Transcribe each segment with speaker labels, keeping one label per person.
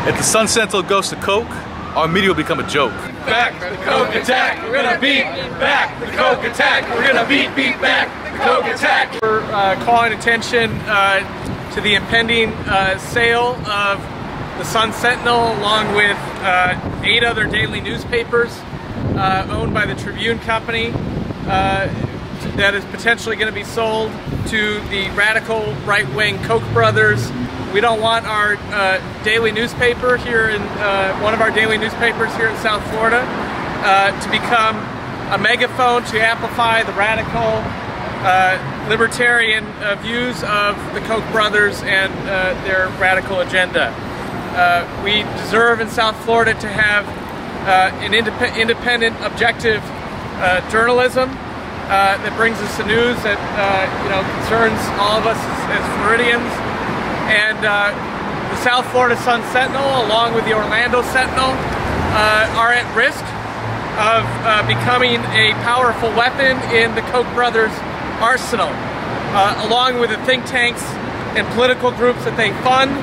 Speaker 1: If the Sun Sentinel goes to Koch, our media will become a joke.
Speaker 2: Back the Koch attack, we're gonna beat back the Koch attack, we're gonna beat back the Koch attack.
Speaker 3: We're calling attention to the impending sale of the Sun Sentinel along with 8 other daily newspapers owned by the Tribune Company that is potentially going to be sold to the radical right-wing Koch Brothers. We don't want our daily newspaper here in one of our daily newspapers here in South Florida to become a megaphone to amplify the radical libertarian views of the Koch Brothers and their radical agenda. We deserve in South Florida to have an independent, objective journalism that brings us the news that concerns all of us as Floridians. And the South Florida Sun Sentinel, along with the Orlando Sentinel, are at risk of becoming a powerful weapon in the Koch Brothers' arsenal, along with the think tanks and political groups that they fund,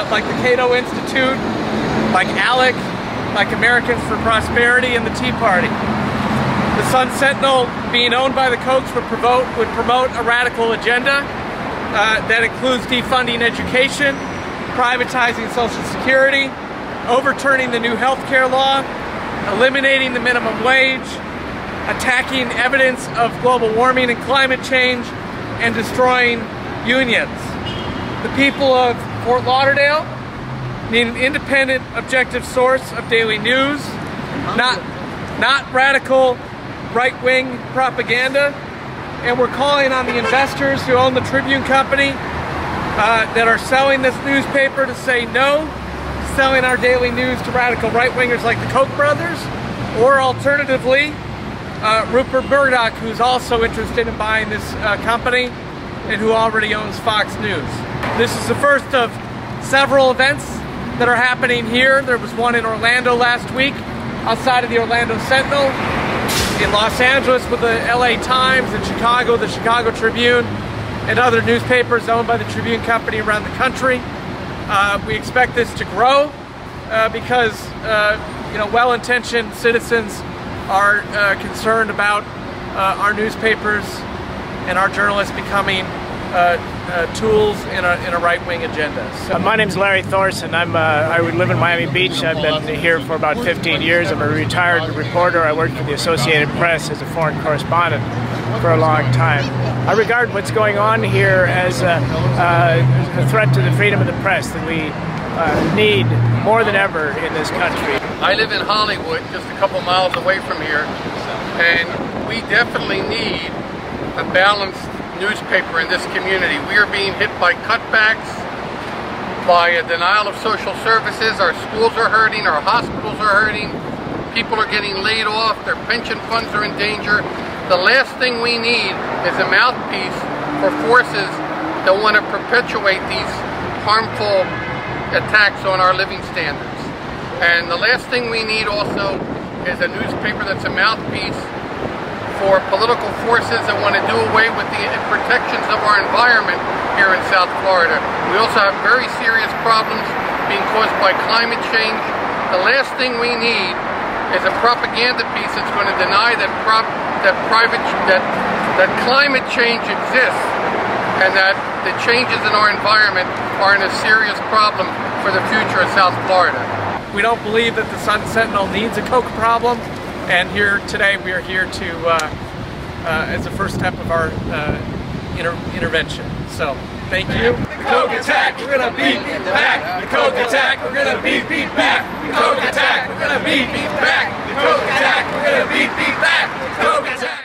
Speaker 3: like the Cato Institute, like ALEC, like Americans for Prosperity, and the Tea Party. The Sun Sentinel, being owned by the Kochs, would promote a radical agenda that includes defunding education, privatizing Social Security, overturning the new health care law, eliminating the minimum wage, attacking evidence of global warming and climate change, and destroying unions. The people of Fort Lauderdale need an independent, objective source of daily news, not radical right-wing propaganda. And we're calling on the investors who own the Tribune Company that are selling this newspaper to say no to selling our daily news to radical right-wingers like the Koch brothers, or alternatively, Rupert Murdoch, who's also interested in buying this company and who already owns Fox News. This is the first of several events that are happening here. There was one in Orlando last week, outside of the Orlando Sentinel, in Los Angeles with the LA Times, in Chicago, the Chicago Tribune, and other newspapers owned by the Tribune Company around the country. We expect this to grow because well-intentioned citizens are concerned about our newspapers and our journalists becoming tools in a right-wing agenda. So,
Speaker 4: my name's Larry Thorson. I live in Miami Beach. I've been here for about 15 years. I'm a retired reporter. I worked for the Associated Press as a foreign correspondent for a long time. I regard what's going on here as a threat to the freedom of the press that we need more than ever in this country.
Speaker 5: I live in Hollywood, just a couple miles away from here, and we definitely need a balanced newspaper in this community. We are being hit by cutbacks, by a denial of social services. Our schools are hurting, our hospitals are hurting, people are getting laid off, their pension funds are in danger. The last thing we need is a mouthpiece for forces that want to perpetuate these harmful attacks on our living standards. And the last thing we need also is a newspaper that's a mouthpiece for political forces that want to do away with the protections of our environment here in South Florida. We also have very serious problems being caused by climate change. The last thing we need is a propaganda piece that's going to deny that climate change exists and that the changes in our environment are a serious problem for the future of South Florida.
Speaker 3: We don't believe that the Sun Sentinel needs a Koch problem. And here today, we are here to, as the first step of our intervention. So, thank you.
Speaker 2: The Koch attack, we're gonna beat back. The Koch attack, we're gonna beat back. The Koch attack, we're gonna beat back. The Koch attack, we're gonna beat back. The Koch attack.